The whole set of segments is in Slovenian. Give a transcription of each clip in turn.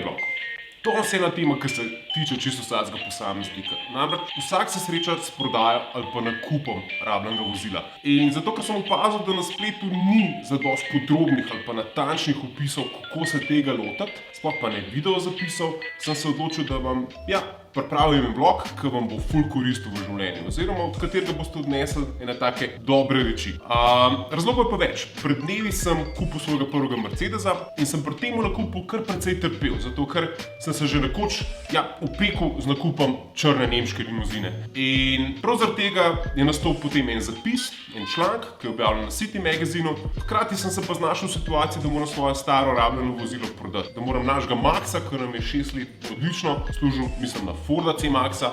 Blog. To je ena tema, ki se tiče čisto vsakega posameznika. Namreč vsak se sreča s prodajo ali pa nakupom rabljenega vozila. In zato, ker sem opazil, da na spletu ni zadosti podrobnih ali pa natančnih opisov, kako se tega lotiti, sploh pa ne video zapisov, sem se odločil, da vam pripravim blog, ki vam bo ful koristil v življenju, oziroma od katerega boste odnesli ene take dobre reči. Razlogov je pa več. Pred dnevi sem kupil svojega prvega Mercedesa in sem pri tem nakupu kar precej trpel, zato ker sem se že nekoč opekel z nakupom črne nemške limuzine. In prav zaradi tega je nastal potem en zapis, en članek, ki je objavljen na City magazinu. Hkrati sem se pa znašel v situaciji, da moram svoje staro rabljeno vozilo prodati. Da moram našega Maxa, ki nam je 6 let odlično služil, mislim na Forda C-Maxa,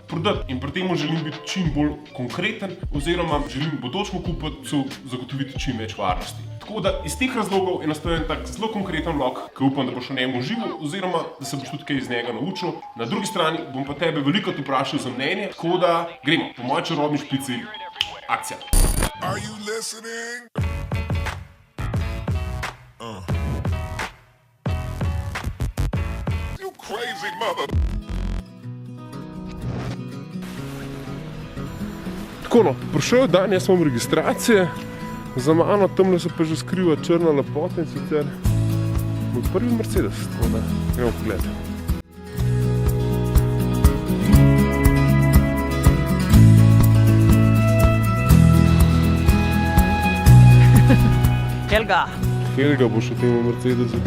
prodati. In pri tem želim biti čim bolj konkreten, oziroma želim bodočemu kupcu zagotoviti čim več varnosti. Tako da iz teh razlogov je nastal en tak zelo konkreten vlog, ki upam, da boš v njem užival, oziroma da se boš tudi kaj iz njega naučil. Na drugi strani bom pa tebe velikokrat vprašal za mnenje, tako da gremo, po moji čarobni špici, akcija. Are you listening? You crazy mother. Tako no, prišel je dan, jaz imam registracije, za mano tamle se pa že skriva črna lepota in sicer moj prvi Mercedes, tako da gremo pogled. Helga boš v temu Mercedesu.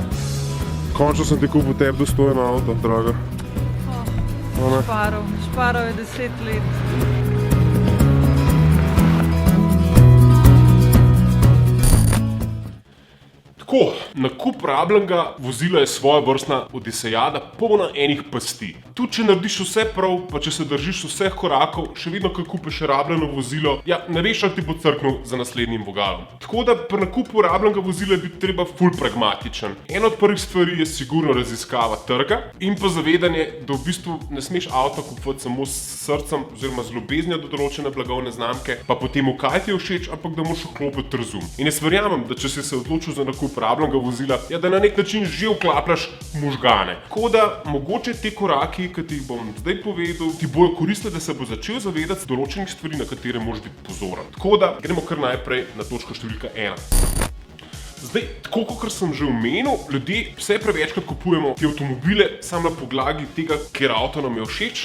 Končno sem ti kupil tebi dostojen avto, draga. Šparal je 10 let. Tako, nakup rabljenega vozila je svojevrstna odisejada, polna enih pasti. Tudi če narediš vse prav, pa če se držiš vseh korakov, še vedno, ko kupiš rabljeno vozilo, ne veš, ali ti bo crknil za naslednjim vogalom. Tako da pri nakupu rabljenega vozila je biti treba ful pragmatičen. Ena od prvih stvari je sigurno raziskava trga in pa zavedanje, da v bistvu ne smeš avto kupovati samo s srcem oziroma z ljubeznijo do določene blagovne znamke, pa potem kaj ti je všeč, ampak da moraš vklopiti razum. In jaz verjamem, da če si se odločil za nakup rabljenega vozila, da na nek način že vklapljaš možgane. Tako da mogoče te koraki, ki ti jih bom zdaj povedal, ti bojo koristili, da se bo začel zavedati določenih stvari, na katere moraš biti pozoren. Tako da gremo kar najprej na točko številka 1. Zdaj, tako kot sem že omenil, ljudje vse prevečkrat kupujemo te avtomobile samo na podlagi tega, ker avto nam je všeč,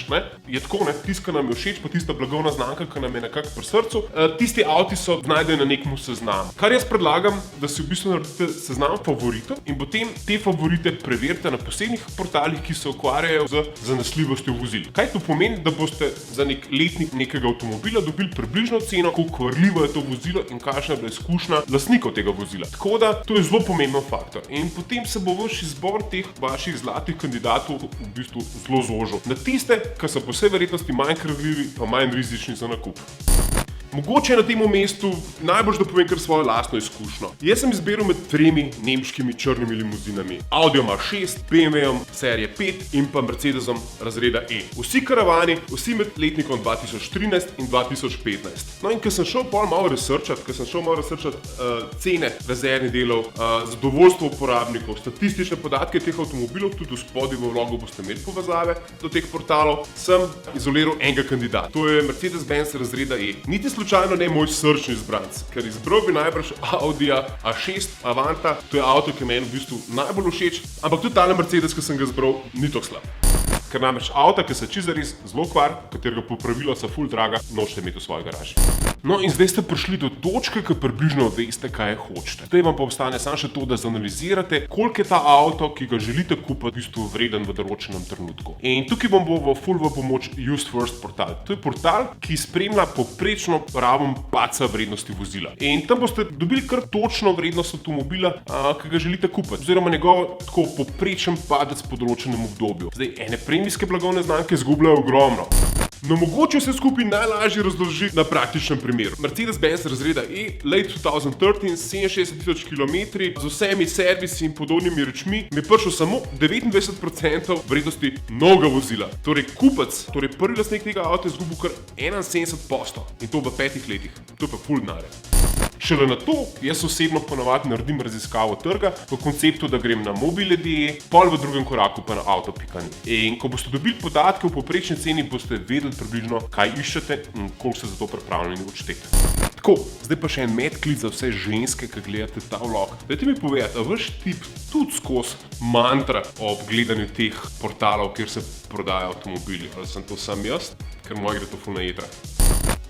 je tako, tisti, ki nam je všeč, pa tista blagovna znamka, ki nam je nekako pri srcu, tisti avti so najdejo na nekem seznamu. Kar jaz predlagam, da si v bistvu naredite seznam favoritov in potem te favorite preverite na posebnih portalih, ki se ukvarjajo z zanesljivostjo vozil. Kaj to pomeni? Da boste za nek letnik nekega avtomobila dobili približno ceno, koliko kvarljivo je to vozilo in kakšna je bila izkušnja lastnikov tega vozila. Tako da to je zelo pomemben faktor. In potem se bo vaš izbor teh vaših zlatih kandidatov v bistvu zelo zožil na tiste, ki so po vsej verjetnosti manj kradljivi pa manj rizični za nakup. Mogoče na tem mestu najbolj da povem kar svojo lastno izkušnjo. Jaz sem izbiral med 3 nemškimi črnimi limuzinami. Audiom A6, BMW-jem serije 5 in pa Mercedesom razreda E. Vsi karavani, vsi med letnikom 2013 in 2015. No in ko sem šel malo researchat cene rezervnih delov, zadovoljstvo uporabnikov, statistične podatke teh avtomobilov, tudi v spodaj v vlogu boste imeli povezave do teh portalov, sem izoliral enega kandidata. To je Mercedes-Benz razreda E. Niti slučajno ne moj srčni izbranec, ker izbral bi najbrž Audija A6 Avanta, to je avto, ki meni v bistvu najbolj všeč, ampak tudi tale Mercedes, ki sem ga izbral, ni tako slab. Ker namreč avta, ki se čisto res zelo kvar, katerega popravila so ful draga, nočete imeti v svoji garaži. No in zdaj ste prišli do točke, ki približno veste, kaj hočete. Zdaj vam pa ostane samo še to, da zanalizirate, koliko je ta avto, ki ga želite kupiti, v bistvu vreden v določenem trenutku. In tukaj vam bo ful v pomoč Used First portal. To je portal, ki spremlja povprečno raven padca vrednosti vozila. In tam boste dobili kar točno vrednost avtomobila, ki ga želite kupiti, oziroma njegov tako povprečen padec po določenem obdobju. Zdaj, ene premijske blagovne znamke izgubljajo ogromno. No, mogoče se skupaj najlažje razloži na praktičnem primeru. Mercedes-Benz razreda E, late 2013, 67.000 km, z vsemi servisi in podobnimi rečmi, mi je prišel samo 29% vrednosti novega vozila. Torej kupec, prvi lastnik tega avta je izgubil kar 71% in to v 5 letih. To je pa ful denarja. Šele na to jaz osebno ponavadi naredim raziskavo trga v konceptu, da grem na mobile.de, pol v drugem koraku pa na auto.ni. In ko boste dobili podatke o povprečni ceni, boste vedeli približno, kaj iščete in koliko ste za to pripravljeni odšteti. Tako, zdaj pa še en medklic za vse ženske, ki gledate ta vlog. Dajte mi povedati, a vaš tip tudi skozi mantra ob gledanju teh portalov, kjer se prodajajo avtomobili, ali sem to sam jaz, ker moj gre to ful na jedra.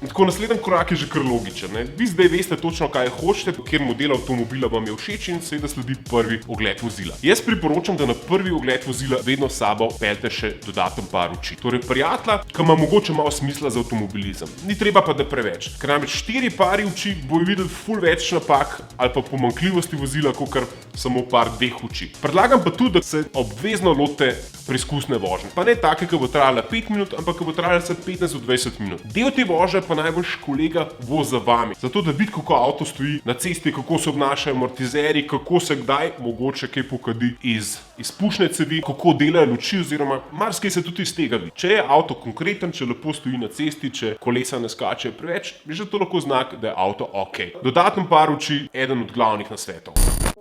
Tako, naslednji korak je že kar logičen. Vi zdaj veste točno, kaj hočete, kjer model avtomobila vam je všeč in seveda sledi prvi ogled vozila. Jaz priporočam, da na prvi ogled vozila vedno s sabo peljete še dodaten par oči. Torej prijatelja, ki ima mogoče malo smisla za avtomobilizem. Ni treba pa da preveč, ker namreč 4 pari oči bojo videli ful več napak ali pa pomanjkljivosti vozila, kakor samo par dveh oči. Predlagam pa tudi, da se obvezno lotite preizkusne vožnje. Pa ne take, ki bo trajala 5 minut, ampak ki bo trajala 15 do 20 minut. Del te vožnje pa najboljš kolega vozi za vami. Zato, da vidi, kako avto stoji na cesti, kako se obnašajo amortizerji, kako se kdaj mogoče kaj pokadi iz izpušne cevi, kako delajo luči oziroma marsikaj se tudi iz tega vidi. Če je avto konkreten, če lepo stoji na cesti, če kolesa ne skačejo preveč, je že to lahko znak, da je avto ok. Dodaten par oči, eden od glavnih nasvetov.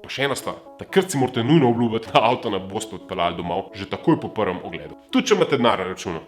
Pa še ena stvar, takrat si morate nujno obljubiti, da avto ne boste odpeljali domov že takoj po prvem ogledu. Tudi če imate denar na računu.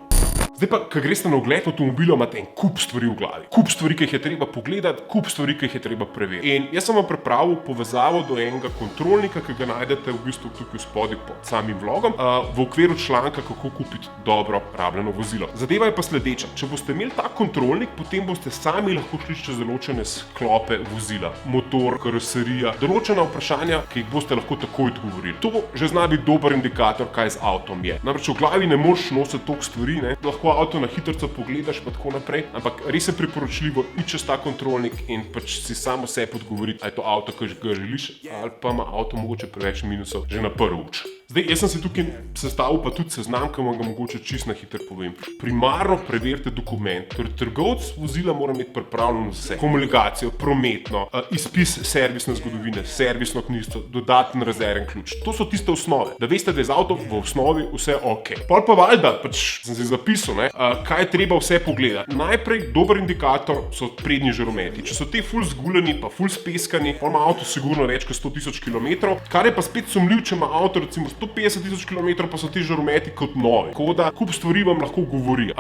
Zdaj pa, ko greste na ogled avtomobila, imate en kup stvari v glavi. Kup stvari, ki jih je treba pogledati, kup stvari, ki jih je treba preveriti. In jaz sem vam pripravil povezavo do enega kontrolnika, ki ga najdete v bistvu tukaj spodaj pod samim vlogom, v okviru članka, kako kupiti dobro rabljeno vozilo. Zadeva je pa sledeča. Če boste imeli ta kontrolnik, potem boste sami lahko šli čez določene sklope vozila. Motor, karoserija, določena vprašanja, ki jih boste lahko takoj odgovorili. To že zna biti dober indikator, kaj z avtom je. Namreč v glavi ne moreš nositi toliko stvari, lahko avto na hitrico pogledaš pa tako naprej, ampak res je priporočljivo iti čez ta kontrolnik in pač si samo sebi odgovoriti, ali je to avto, ki ga želiš, ali pa ima avto mogoče preveč minusov že na prvi oč. Zdaj, jaz sem si tukaj sestavil pa tudi seznam, ki vam ga mogoče čisto na hitro povem. Primarno preverite dokument, torej trgovec vozila mora imeti pripravljeno vse. Homologacijo, prometno, izpis servisne zgodovine, servisno knjižico, dodaten rezerven ključ. To so tiste osnove, da veste, da je z avtom v osnovi vse ok. Pol pa valjda, pač sem si zapisal, kaj je treba vse pogledati. Najprej dober indikator so prednji žarometi. Če so te ful zguljeni pa ful speskani, pa ima avto sigurno več kot 100.000 km, kar je pa spet sumljiv, če ima avto recimo 150.000 km, pa so ti žarometi kot novi. Tako da kup stvari vam lahko govori.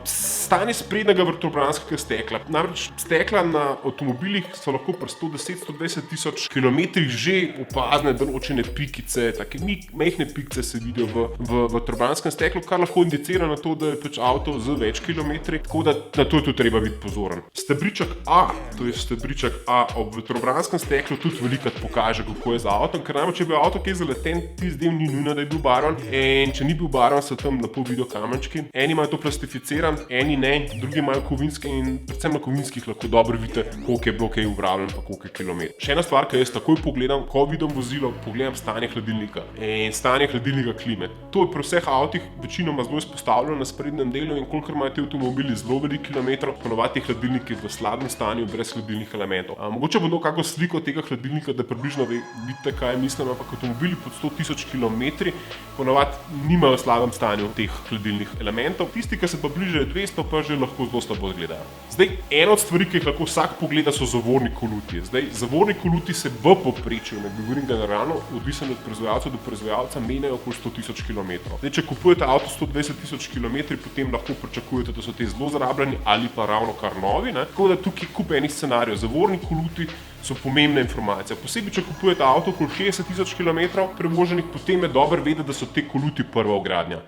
Stanje sprednjega vrtobranskega stekla. Namreč stekla na avtomobilih so lahko pri 110-120.000 km že opazne določene pikice, take majhne pikice se vidijo v vrtobranskem steklu, kar lahko indicira na to, da je pač avto z več kilometri, tako da na to je tudi treba biti pozoren. Stebriček A, to je stebriček A ob vetrobranskem steklu tudi velikokrat pokaže, kako je z avtom, ker namreč, če bi avto kaj zaleten, tisti del ni nujno, da je bil barvan, in če ni bil barvan, so tam lepo vidijo kamenčki. Eni imajo to plastificiran, eni ne, drugi imajo kovinske in predvsem na kovinskih lahko dobro vidite, koliko je bilo kaj uporabljen pa koliko je kilometrov. Še ena stvar, ki jaz takoj pogledam, ko vidim vozilo, pogledam stanje hladilnika in stanje hladilnika klime. To je pri vseh avtih večinoma zelo izpostavljeno na sprednjem delu in kolikor imajo ti avtomobili zelo veliko kilometrov, ponovadi hladilnik je v slabem stanju brez hladilnih elementov. Mogoče bo kako sliko tega hladilnika, da približno vidite, kaj mislim, ampak avtomobili pod 100.000 km ponovadi nimajo v slabem stanju teh hladilnih elementov. Tisti, ki se pa bližajo 200, pa že lahko zelo slabo izgledajo. Zdaj, ena od stvari, ki jih lahko vsak pogleda, so zavorni koluti. Zdaj, zavorni koluti se v povprečju, ne govorim generalno, odvisno od proizvajalca do proizvajalca, menjajo okoli 100.000 km. Zdaj, če kupujete avto 120.000 km, potem lahko pričakujete, da so te zelo zarabljeni ali pa ravno kar novi. Tako da tukaj kup enih scenarijev. Zavorni koluti so pomembna informacija. Posebej, če kupujete avto okoli 60.000 km prevoženih, potem je dobro vedeti, da so te koluti prva vgradnja.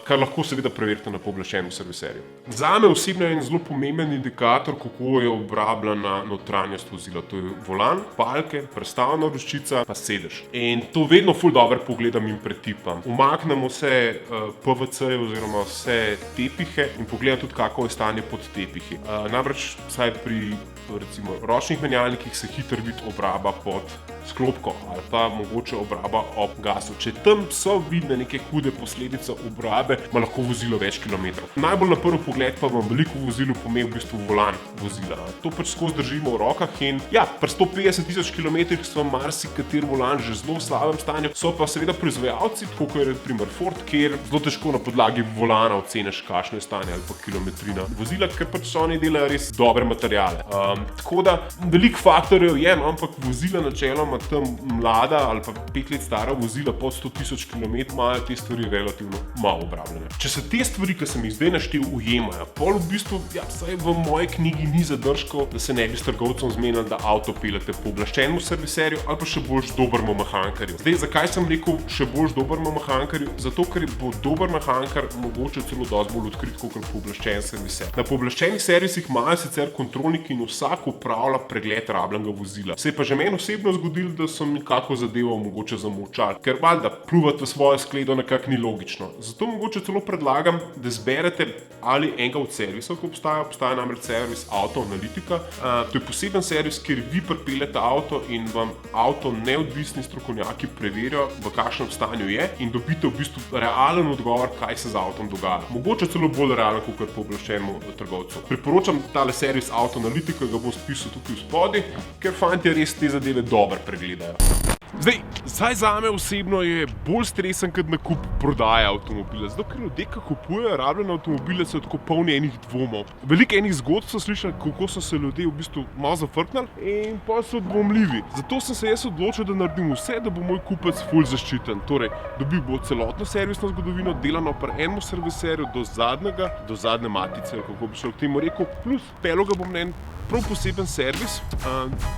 Kar lahko seveda preverite na pooblaščenem serviserju. Zame osebno je en zelo pomemben indikator, kako je obrabljena notranjost vozila. To je volan, palke, prestavna roščica, pa sedež. In to vedno ful dobro pogledam in pretipam. Umaknemo vse PVC-je oziroma vse tepihe in pogledam tudi, kako je stanje pod tepihi. Namreč, vsaj pri recimo ročnih menjalnikih se hitro vidi obraba pod sklopko ali pa mogoče obraba ob gasu. Če tam so vidne neke hude posledice obrabe, ima lahko vozilo več kilometrov. Najbolj na prvi pogled pa vam veliko vozilu pomeni v bistvu volan vozila. To pač skozi držimo v rokah in ja, pri 150 tisoč kilometrih so marsikateri volan že zelo v slabem stanju, so pa seveda proizvajalci, tako kot je na primer Ford, kjer zelo težko na podlagi volana oceniš, kakšno je stanje ali pa kilometrina vozila, ker pač so oni delajo res dobre materiale. Tako da veliko faktorjev je, no, ampak vozila načeloma tam mlada ali pa 5 let stara vozila pod 100 tisoč kilometrov imajo te stvari relativno malo obrabljene. Če se te stvari, ki sem jih zdaj naštel, ujemajo, pol v bistvu, ja, saj v moji knjigi ni zadržkov, da se ne bi s trgovcem zmenili, da avto peljete pooblaščenemu serviserju ali pa še boljš dobremu mehankarju. Zdaj, zakaj sem rekel še boljš dobremu mehankarju? Zato, ker bo dober mehankar mogoče celo dosti bolj odkrit kot pooblaščen serviser. Na pooblaščenih servisih imajo sicer kontrolniki in vsak upravlja pregled rabljenega vozila. Se je pa že meni osebno zgodilo, da so mi kako zadevo mogoče zamolčali, ker valjda pluvati v svojo skledo nekako ni logično. Zato mogoče celo predlagam, da zberete ali enega od servisov, ki obstaja namreč servis Auto Analitika. To je poseben servis, kjer vi pripeljete avto in vam avto neodvisni strokovnjaki preverijo, v kakšnem stanju je in dobite v bistvu realen odgovor, kaj se z avtom dogaja. Mogoče celo bolj realen kot pooblaščenemu trgovcu. Priporočam tale servis Auto Analitika, ga bom spisal tukaj v spodaj, ker fantje res te zadeve dobro pregledajo. Zdaj zame osebno je bolj stresen kot nakup prodaje avtomobila, zato ker ljudje, ki kupujejo rabljene avtomobile, so tako polni enih dvomov. Veliko enih zgodb so slišali, kako so se ljudje v bistvu malo zafrknili in pa so dvomljivi. Zato sem se jaz odločil, da naredim vse, da bo moj kupec ful zaščiten. Torej, dobil bo celotno servisno zgodovino, delano pri enem serviserju do zadnje matice, kako bi šel k temu rekel, plus peljal ga bom na en prav poseben servis,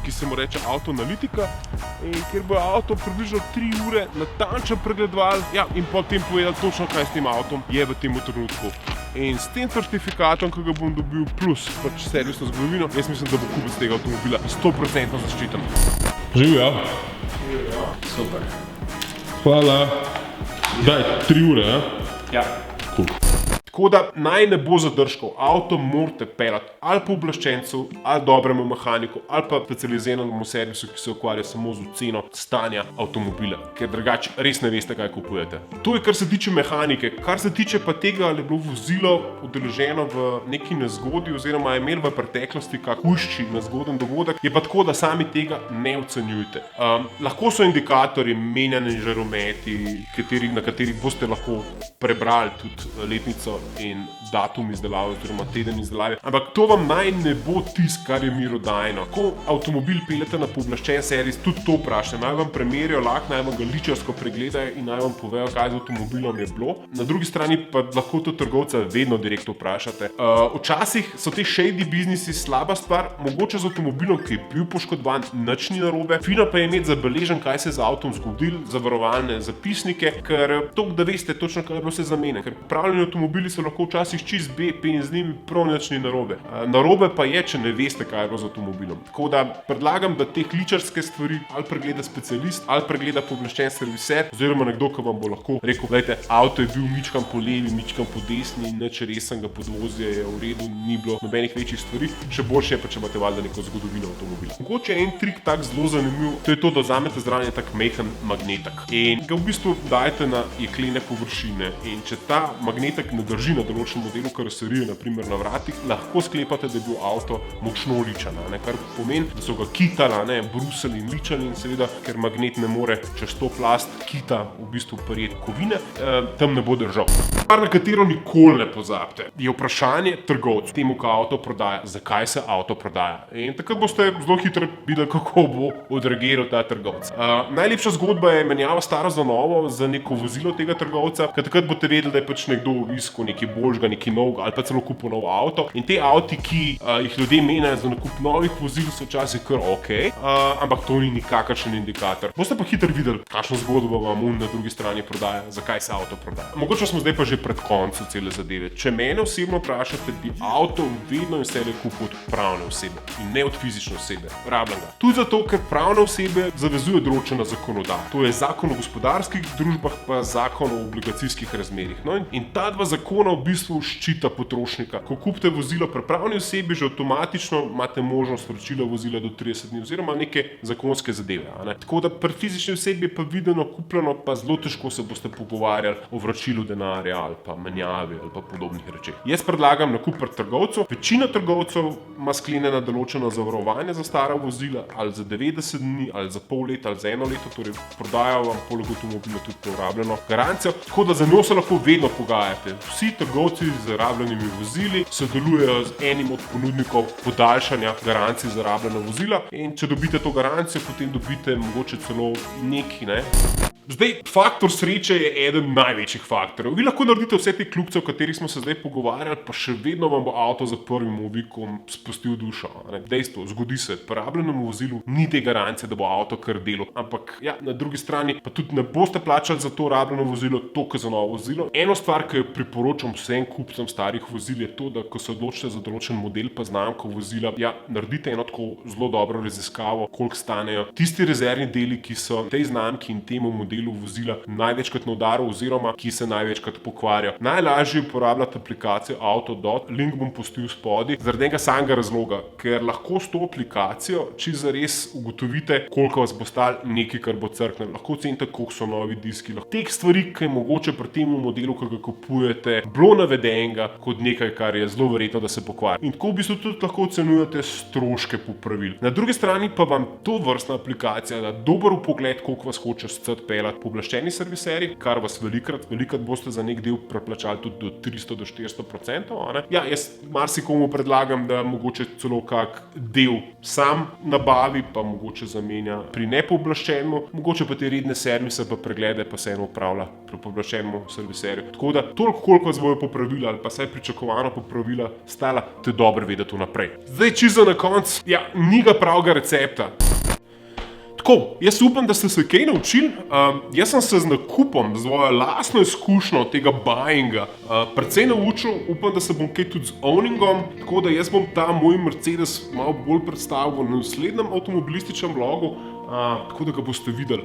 ki se mu reče Auto Analitika, in kjer bo avto približno 3 ure natančno pregledoval, ja, in potem povedal točno, kaj s tem avtom je v tem trenutku. In s tem certifikatom, ki ga bom dobil, plus pač servisno zgodovino, jaz mislim, da bo kupec tega avtomobila 100% zaščiten. Živjo. Super. Hvala. Daj, 3 ure, ja? Ja. Cool. Tako da naj ne bo zadržkov, avto morate peljati ali pooblaščencu, ali dobremu mehaniku, ali pa specializiranemu servisu, ki se ukvarja samo z oceno stanja avtomobila, ker drugače res ne veste, kaj kupujete. To je, kar se tiče mehanike. Kar se tiče pa tega, ali je bilo vozilo udeleženo v neki nezgodi oziroma je imelo v preteklosti kak hujši nezgoden dogodek, je pa tako, da sami tega ne ocenjujte. Lahko so indikatorji menjani žarometi, na katerih boste lahko prebrali tudi letnico in datum izdelave oziroma teden izdelave, ampak to vam naj ne bo tisto, kar je mirodajno. Ko avtomobil peljete na pooblaščen servis, tudi to vprašajte, naj vam premerijo lak, naj vam ga ličarsko pregledajo in naj vam povejo, kaj z avtomobilom je bilo. Na drugi strani pa lahko tudi trgovca vedno direktno vprašate. Včasih so te shady biznisi slaba stvar, mogoče z avtomobilom, ki je bil poškodovan, nič ni narobe, fino pa je imeti zabeležen, kaj se je z avtom zgodilo, zavarovalne zapisnike, ker to, da veste točno, kaj je bilo se zamenjano, ker popravljeni avtomobili so lahko včasih čist BP in z njimi prav nič ni narobe. Narobe pa je, če ne veste, kaj je bilo z avtomobilom. Tako da predlagam, da te kličarske stvari ali pregleda specialist ali pregleda pooblaščen serviser oziroma nekdo, ki vam bo lahko rekel, glejte, avto je bil mičkam po levi, mičkam po desni, nič resnega podvozja je v redu, ni bilo nobenih večjih stvari. Še boljše je pa, če imate valjda neko zgodovino avtomobila. Mogoče en trik tak zelo zanimiv, to je to, da vzamete zraven tak mehen magnetek in ga v bistvu dajete na jeklene površine in če ta magnetek ne drži na določenem modelu karoserije, naprimer na vratih, lahko sklepate, da je bil avto močno ličan, kar pomeni, da so ga kitali, brusili in ličali in seveda, ker magnet ne more čez to plast kita v bistvu prijeti kovine, tam ne bo držal. Stvar, na katero nikoli ne pozabite, je vprašanje trgovcu, temu, kaj avto prodaja, zakaj se avto prodaja. In takrat boste zelo hitro videli, kako bo odreagiral ta trgovec. Najlepša zgodba je menjava staro za novo za neko vozilo tega trgovca, ker takrat boste vedeli, da je pač nekdo iskal nekaj boljšega, nekaj novega ali pa celo kupil novo avto. In te avti, ki jih ljudje menjajo za nakup novih vozil, so včasih kar okej, ampak to ni nikakršen indikator. Boste pa hitro videli, kakšno zgodbo vam na drugi strani prodaja, zakaj se avto prodaja. Mogoče smo zdaj pa že pred koncem cele zadeve. Če mene osebno vprašate, bi avto vedno in vselej kupil od pravne osebe in ne od fizične osebe, rabljenega. Tudi zato, ker pravne osebe zavezuje določena zakonodaja. To je zakon o gospodarskih družbah pa zakon o obligacijskih razmerjih. No, in ta dva zakona ikona v bistvu ščita potrošnika. Ko kupite vozilo pri pravni osebi, že avtomatično imate možnost vračila vozila do 30 dni oziroma neke zakonske zadeve. Tako da pri fizični osebi pa videno, kupljeno, pa zelo težko se boste pogovarjali o vračilu denarja ali pa menjavi ali pa podobnih rečeh. Jaz predlagam nakup pri trgovcu. Večina trgovcev ima sklenjena določena zavarovanja za stara vozila, ali za 90 dni, ali za pol leta, ali za eno leto, torej prodajajo vam poleg avtomobila tudi rabljeno garancijo, tako da za njo se lahko vedno pogajate. Vsi trgovci z rabljenimi vozili sodelujejo z enim od ponudnikov podaljšanja garancij za rabljena vozila in če dobite to garancijo, potem dobite mogoče celo neki, ne. Zdaj, faktor sreče je eden največjih faktorjev. Vi lahko naredite vse te kljubce, o katerih smo se zdaj pogovarjali, pa še vedno vam bo avto za prvim ovikom spustil dušo. Dejstvo, zgodi se, pri rabljenem vozilu ni te garancije, da bo avto kar delal. Ampak ja, na drugi strani pa tudi ne boste plačali za to rabljeno vozilo toliko za novo vozilo. Eno stvar, ki jo priporočam vsem kupcem starih vozil, je to, da ko se odločite za določen model pa znamko vozila, ja, naredite eno tako zelo dobro raziskavo, koliko stanejo tisti rezervni deli, ki so tej znamki in temu modelu vozila največkrat na udaru oziroma ki se največkrat pokvarjajo. Najlažje uporabljati aplikacijo AutoDot, link bom pustil spodaj, zaradi enega samega razloga, ker lahko s to aplikacijo čisto zares ugotovite, koliko vas bo stalo nekaj, kar bo crknilo. Lahko ocenite, koliko so novi diski. Teh stvari, ki je mogoče pri tem modelu, ki ga kupujete, bilo navedenega kot nekaj, kar je zelo verjetno, da se pokvari. In tako v bistvu tudi lahko ocenjujete stroške popravil. Na drugi strani pa vam to vrstna aplikacija da dober vpogled, koliko vas hoče scet peljati pooblaščeni serviseri, kar vas velikrat boste za nek del preplačali tudi do 300 do 400%. Ja, jaz marsikomu predlagam, da mogoče celo kak del sam nabavi, pa mogoče zamenja pri nepooblaščenemu, mogoče pa te redne servise pa preglede pa se eno upravlja pri pooblaščenemu serviserju. Tako da toliko, koliko vas bojo popravila ali pa saj pričakovano popravila stala, to je dobro vedeti vnaprej. Zdaj čisto na koncu, ja, ni ga pravega recepta. Tako, jaz upam, da ste se kaj naučili. Jaz sem se z nakupom, z svojo lastno izkušnjo tega buyinga precej naučil. Upam, da se bom kaj tudi z owningom, tako da jaz bom ta moj Mercedes malo bolj predstavil na naslednjem avtomobilističnem vlogu, tako da ga boste videli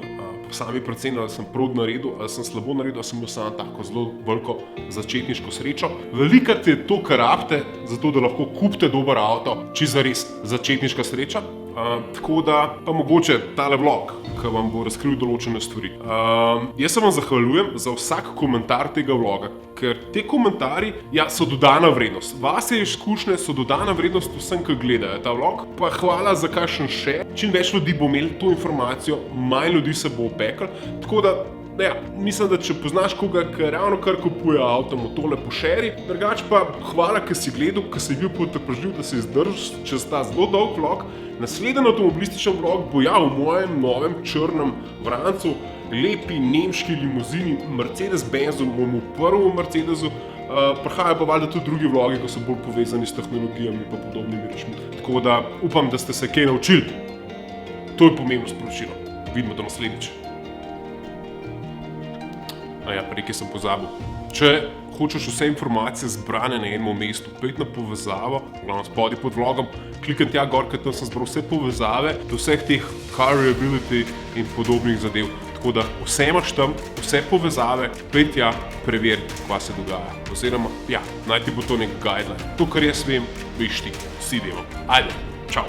sami predvsem, ali sem prav naredil, ali sem slabo naredil, ali sem imel samo tako zelo veliko začetniško srečo. Velikokrat je to, kar rabite, zato da lahko kupite dober avto, čisto zares začetniška sreča. Tako da pa mogoče tale vlog, ki vam bo razkril določene stvari. Jaz se vam zahvaljujem za vsak komentar tega vloga, ker te komentarji, ja, so dodana vrednost. Vaše izkušnje so dodana vrednost vsem, ki gledajo ta vlog. Pa hvala za kakšen share. Čim več ljudi bo imeli to informacijo, manj ljudi se bo opeklo. Tako da, ja, mislim, da če poznaš koga, ki ravno kar kupuje avto, mu tole pošeri. Drugače pa hvala, ker si gledal, ker si bil potrpežljiv, da si zdržal čez ta zelo dolg vlog. Naslednji avtomobilističen vlog bo ja v mojem novem črnem vrancu, lepi nemški limuzini, Mercedes-Benzu, mojemu prvemu Mercedesu. Prihajajo pa valjda tudi drugi vlogi, ko so bolj povezani s tehnologijami pa podobnimi rečmi. Tako da upam, da ste se kaj naučili. To je pomembno sporočilo. Vidimo do naslednjič. Ja, pa nekaj sem pozabil. Če hočeš vse informacije zbrane na enem mestu, pojdi na povezavo, glavno spodaj pod vlogom, klikaj tja gor, ker tam sem zbral vse povezave do vseh teh car reliability in podobnih zadev. Tako da vse imaš tam, vse povezave, pojdi tja, preveri, kaj se dogaja. Oziroma, ja, naj ti bo to nek guideline. To, kar jaz vem, veš ti, vsi vemo. Ajde, čau!